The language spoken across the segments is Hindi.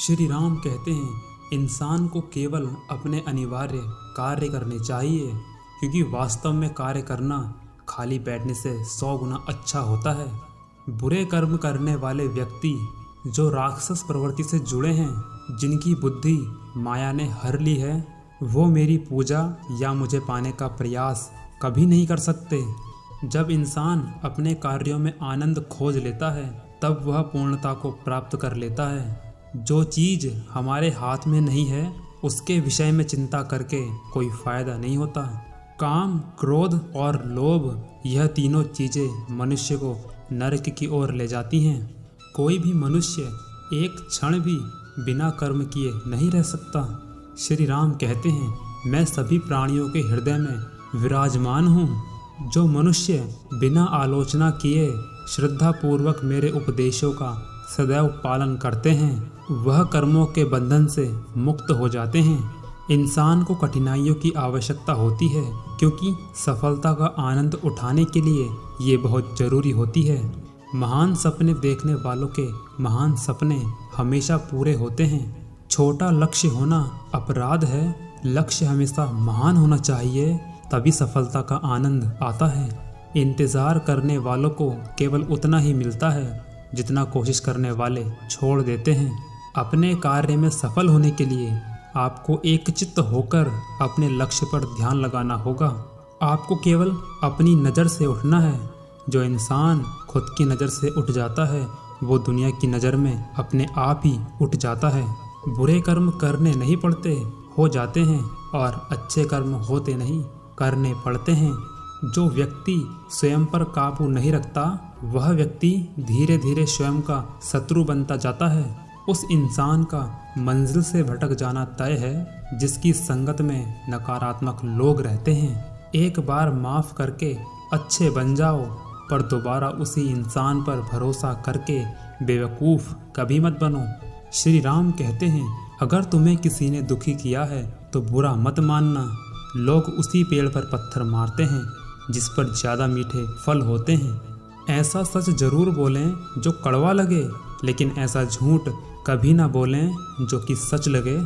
श्री राम कहते हैं इंसान को केवल अपने अनिवार्य कार्य करने चाहिए, क्योंकि वास्तव में कार्य करना खाली बैठने से 100 गुना अच्छा होता है। बुरे कर्म करने वाले व्यक्ति जो राक्षस प्रवृत्ति से जुड़े हैं, जिनकी बुद्धि माया ने हर ली है, वो मेरी पूजा या मुझे पाने का प्रयास कभी नहीं कर सकते। जब इंसान अपने कार्यों में आनंद खोज लेता है, तब वह पूर्णता को प्राप्त कर लेता है। जो चीज़ हमारे हाथ में नहीं है, उसके विषय में चिंता करके कोई फायदा नहीं होता। काम, क्रोध और लोभ, यह तीनों चीज़ें मनुष्य को नरक की ओर ले जाती हैं। कोई भी मनुष्य एक क्षण भी बिना कर्म किए नहीं रह सकता। श्री राम कहते हैं मैं सभी प्राणियों के हृदय में विराजमान हूँ। जो मनुष्य बिना आलोचना किए श्रद्धा पूर्वक मेरे उपदेशों का सदैव पालन करते हैं, वह कर्मों के बंधन से मुक्त हो जाते हैं। इंसान को कठिनाइयों की आवश्यकता होती है, क्योंकि सफलता का आनंद उठाने के लिए ये बहुत ज़रूरी होती है। महान सपने देखने वालों के महान सपने हमेशा पूरे होते हैं। छोटा लक्ष्य होना अपराध है। लक्ष्य हमेशा महान होना चाहिए, तभी सफलता का आनंद आता है। इंतज़ार करने वालों को केवल उतना ही मिलता है जितना कोशिश करने वाले छोड़ देते हैं। अपने कार्य में सफल होने के लिए आपको एकचित्त होकर अपने लक्ष्य पर ध्यान लगाना होगा। आपको केवल अपनी नज़र से उठना है। जो इंसान खुद की नज़र से उठ जाता है, वो दुनिया की नज़र में अपने आप ही उठ जाता है। बुरे कर्म करने नहीं पड़ते, हो जाते हैं, और अच्छे कर्म होते नहीं, करने पड़ते हैं। जो व्यक्ति स्वयं पर काबू नहीं रखता, वह व्यक्ति धीरे धीरे स्वयं का शत्रु बनता जाता है। उस इंसान का मंजिल से भटक जाना तय है जिसकी संगत में नकारात्मक लोग रहते हैं। एक बार माफ़ करके अच्छे बन जाओ, पर दोबारा उसी इंसान पर भरोसा करके बेवकूफ़ कभी मत बनो। श्री राम कहते हैं अगर तुम्हें किसी ने दुखी किया है तो बुरा मत मानना। लोग उसी पेड़ पर पत्थर मारते हैं जिस पर ज़्यादा मीठे फल होते हैं। ऐसा सच जरूर बोलें जो कड़वा लगे, लेकिन ऐसा झूठ कभी ना बोलें जो कि सच लगे।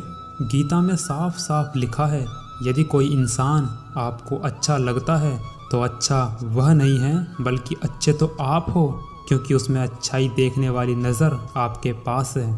गीता में साफ साफ लिखा है, यदि कोई इंसान आपको अच्छा लगता है तो अच्छा वह नहीं है, बल्कि अच्छे तो आप हो, क्योंकि उसमें अच्छाई देखने वाली नज़र आपके पास है।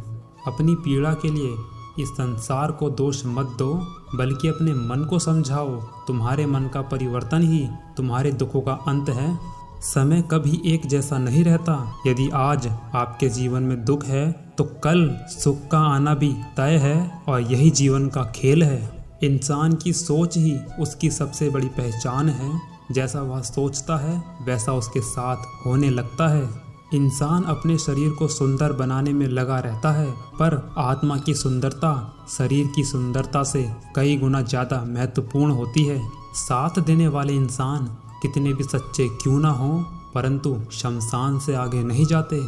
अपनी पीड़ा के लिए इस संसार को दोष मत दो, बल्कि अपने मन को समझाओ। तुम्हारे मन का परिवर्तन ही तुम्हारे दुखों का अंत है। समय कभी एक जैसा नहीं रहता। यदि आज आपके जीवन में दुख है, तो कल सुख का आना भी तय है, और यही जीवन का खेल है। इंसान की सोच ही उसकी सबसे बड़ी पहचान है। जैसा वह सोचता है, वैसा उसके साथ होने लगता है। इंसान अपने शरीर को सुंदर बनाने में लगा रहता है, पर आत्मा की सुंदरता शरीर की सुंदरता से कई गुना ज़्यादा महत्वपूर्ण होती है। साथ देने वाले इंसान कितने भी सच्चे क्यों ना हों, परंतु शमशान से आगे नहीं जाते।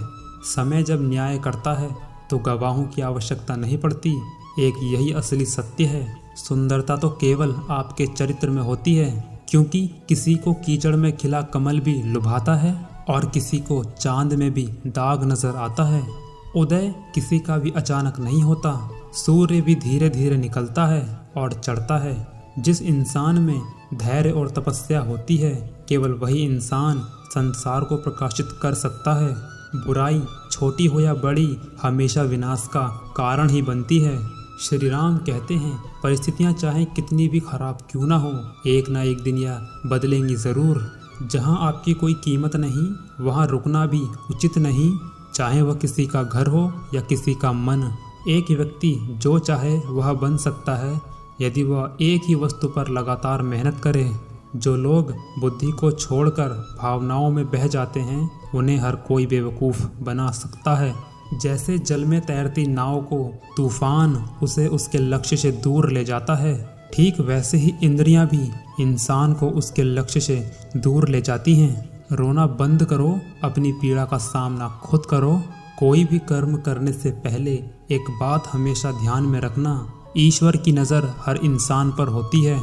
समय जब न्याय करता है तो गवाहों की आवश्यकता नहीं पड़ती। एक यही असली सत्य है। सुंदरता तो केवल आपके चरित्र में होती है, क्योंकि किसी को कीचड़ में खिला कमल भी लुभाता है, और किसी को चांद में भी दाग नजर आता है। उदय किसी का भी अचानक नहीं होता। सूर्य भी धीरे धीरे निकलता है और चढ़ता है। जिस इंसान में धैर्य और तपस्या होती है, केवल वही इंसान संसार को प्रकाशित कर सकता है। बुराई छोटी हो या बड़ी, हमेशा विनाश का कारण ही बनती है। श्री राम कहते हैं परिस्थितियां चाहे कितनी भी खराब क्यों ना हो, एक ना एक दिन यह बदलेंगी ज़रूर। जहां आपकी कोई कीमत नहीं, वहां रुकना भी उचित नहीं, चाहे वह किसी का घर हो या किसी का मन। एक व्यक्ति जो चाहे वह बन सकता है, यदि वह एक ही वस्तु पर लगातार मेहनत करे। जो लोग बुद्धि को छोड़कर भावनाओं में बह जाते हैं, उन्हें हर कोई बेवकूफ़ बना सकता है। जैसे जल में तैरती नाव को तूफान उसे उसके लक्ष्य से दूर ले जाता है, ठीक वैसे ही इंद्रियां भी इंसान को उसके लक्ष्य से दूर ले जाती हैं। रोना बंद करो, अपनी पीड़ा का सामना खुद करो। कोई भी कर्म करने से पहले एक बात हमेशा ध्यान में रखना, ईश्वर की नज़र हर इंसान पर होती है।